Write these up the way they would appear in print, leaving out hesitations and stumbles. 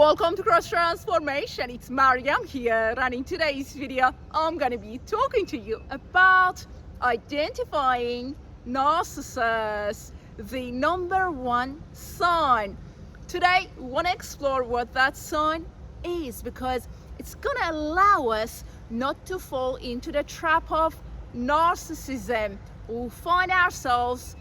Welcome to Cross Transformation. It's Maryam here, and in today's video I'm going to be talking to you about identifying narcissists, the number one sign. Today we want to explore what that sign is, because it's going to allow us not to fall into the trap of narcissism. We'll find ourselves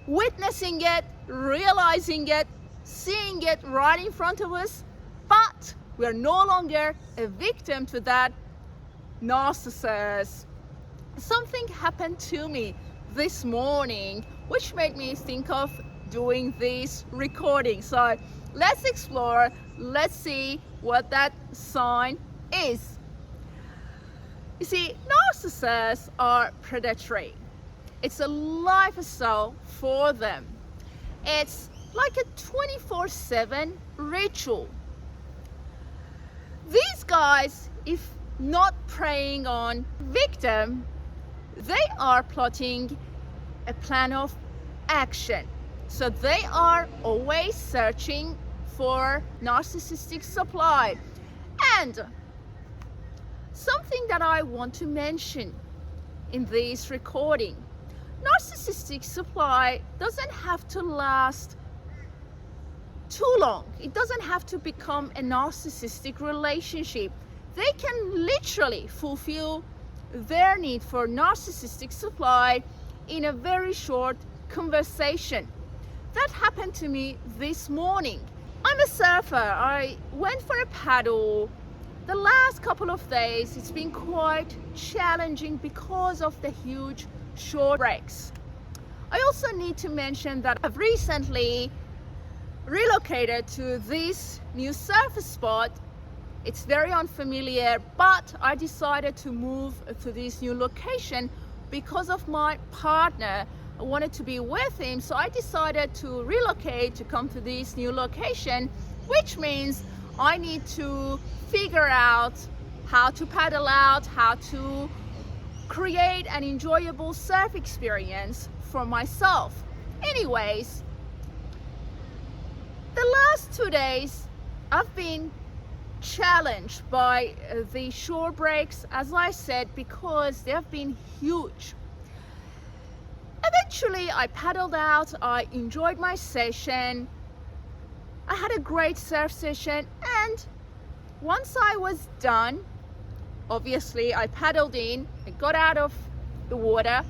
witnessing it, realizing it, seeing it right in front of us, but we're no longer a victim to that narcissist. Something happened to me this morning which made me think of doing this recording. So let's explore, let's see what that sign is. You see, narcissists are predatory. It's a lifestyle for them. It's like a 24/7 ritual. These guys, if not preying on victim, they are plotting a plan of action. So they are always searching for narcissistic supply. And something that I want to mention in this recording, narcissistic supply doesn't have to last too long. It doesn't have to become a narcissistic relationship. They can literally fulfill their need for narcissistic supply in a very short conversation. That happened to me this morning. I'm a surfer. I went for a paddle. The last couple of days it's been quite challenging because of the huge shore breaks. I also need to mention that I've recently relocated to this new surf spot. It's very unfamiliar, but I decided to move to this new location because of my partner. I wanted to be with him, so I decided to relocate to come to this new location, which means I need to figure out how to paddle out, how to create an enjoyable surf experience for myself. Anyways, the last 2 days I've been challenged by the shore breaks, as I said, because they have been huge. Eventually I paddled out, I enjoyed my session, I had a great surf session, and once I was done, obviously I paddled in, I got out of the water,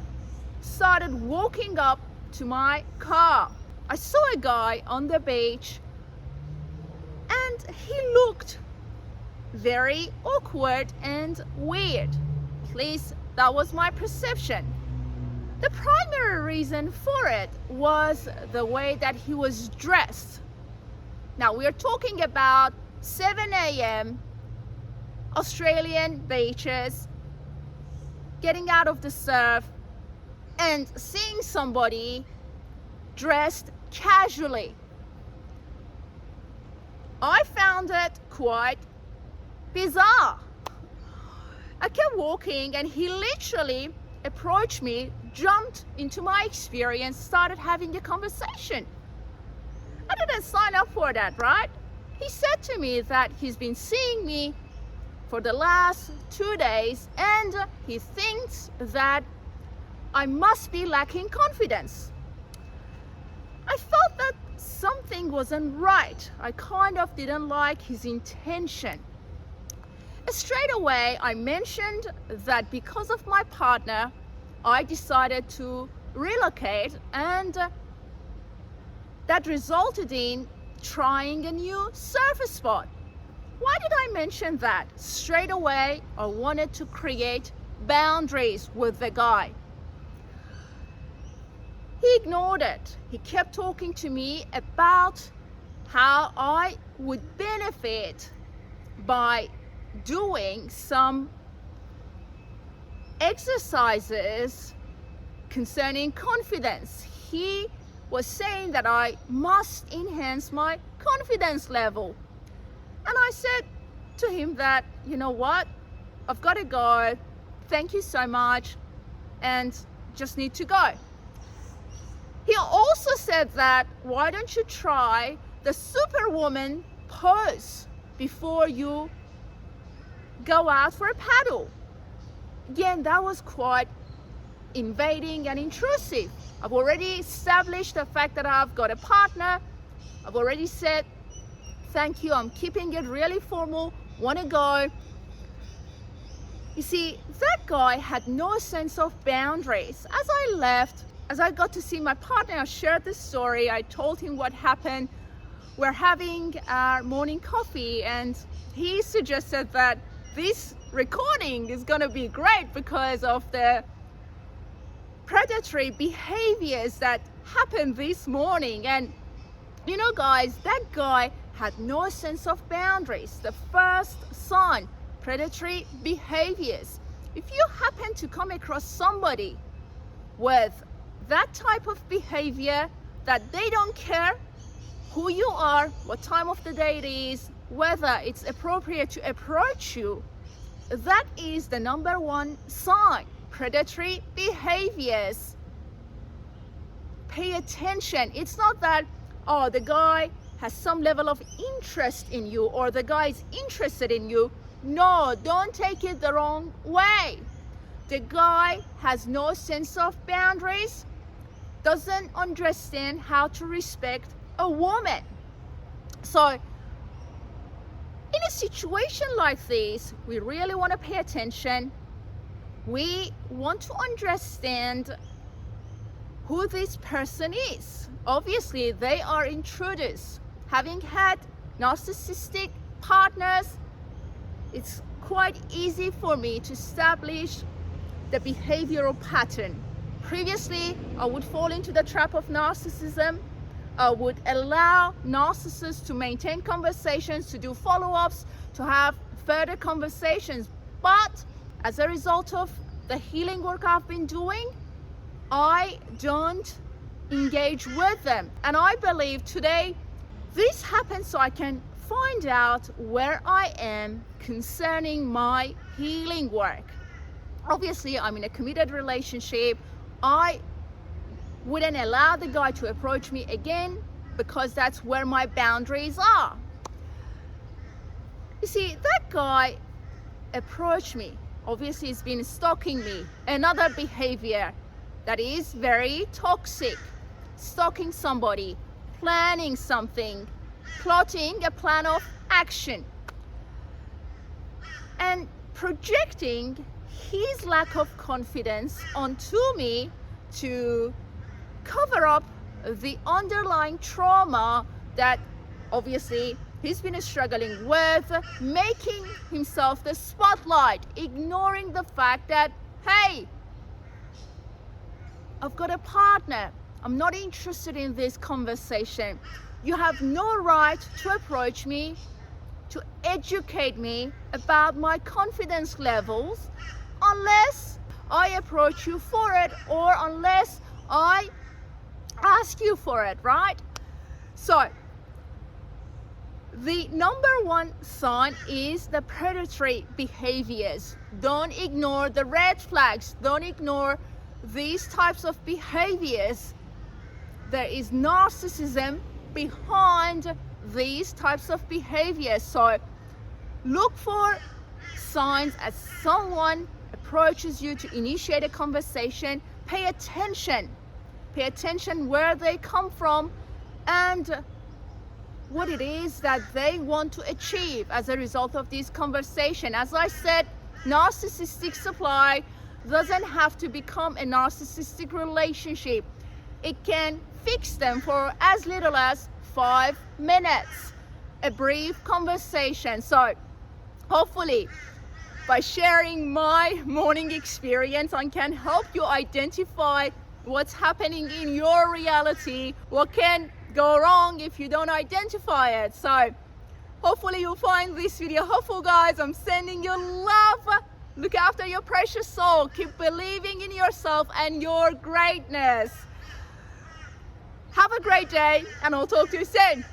started walking up to my car. I saw a guy on the beach and he looked very awkward and weird. At least that was my perception. The primary reason for it was the way that he was dressed. Now we're talking about 7 a.m. Australian beaches, getting out of the surf and seeing somebody dressed casually. I found it quite bizarre. I kept walking and he literally approached me, jumped into my experience, started having a conversation. I didn't sign up for that, right? He said to me that he's been seeing me for the last 2 days and he thinks that I must be lacking confidence. I felt that something wasn't right. I kind of didn't like his intention. Straight away, I mentioned that because of my partner, I decided to relocate, and that resulted in trying a new surf spot. Why did I mention that? Straight away, I wanted to create boundaries with the guy. He ignored it. He kept talking to me about how I would benefit by doing some exercises concerning confidence. He was saying that I must enhance my confidence level. And I said to him that, you know what, I've got to go. Thank you so much, and just need to go. He also said that, why don't you try the Superwoman pause before you go out for a paddle. Again, that was quite invading and intrusive. I've already established the fact that I've got a partner. I've already said, thank you, I'm keeping it really formal, want to go. You see, that guy had no sense of boundaries. As I left, as I got to see my partner, I shared this story. I told him what happened. We're having our morning coffee, and he suggested that this recording is going to be great because of the predatory behaviors that happened this morning. And you know, guys, that guy had no sense of boundaries. The first sign, predatory behaviors. If you happen to come across somebody with that type of behavior, that they don't care who you are, what time of the day it is, whether it's appropriate to approach you, that is the number one sign. Predatory behaviors. Pay attention. It's not that, oh, the guy has some level of interest in you or the guy is interested in you. No, don't take it the wrong way. The guy has no sense of boundaries, doesn't understand how to respect a woman. So in a situation like this, we really want to pay attention. We want to understand who this person is. Obviously, they are intruders. Having had narcissistic partners, it's quite easy for me to establish the behavioral pattern. Previously, I would fall into the trap of narcissism. I would allow narcissists to maintain conversations, to do follow-ups, to have further conversations. But as a result of the healing work I've been doing, I don't engage with them. And I believe today this happens so I can find out where I am concerning my healing work. Obviously, I'm in a committed relationship. I wouldn't allow the guy to approach me again because that's where my boundaries are. You see, that guy approached me. Obviously, he's been stalking me. Another behavior that is very toxic. Stalking somebody, planning something, plotting a plan of action, and projecting his lack of confidence onto me to cover up the underlying trauma that obviously he's been struggling with, making himself the spotlight, ignoring the fact that, hey, I've got a partner. I'm not interested in this conversation. You have no right to approach me, to educate me about my confidence levels unless I approach you for it or unless I ask you for it, right? So the number one sign is the predatory behaviors. Don't ignore the red flags. Don't ignore these types of behaviors. There is narcissism behind these types of behaviors. So look for signs as someone approaches you to initiate a conversation. Pay attention. Pay attention where they come from and what it is that they want to achieve as a result of this conversation. As I said, narcissistic supply doesn't have to become a narcissistic relationship. It can fix them for as little as 5 minutes, a brief conversation. So hopefully by sharing my morning experience, I can help you identify what's happening in your reality, what can go wrong if you don't identify it. So hopefully you'll find this video helpful, guys. I'm sending you love. Look after your precious soul. Keep believing in yourself and your greatness. Have a great day, and I'll talk to you soon.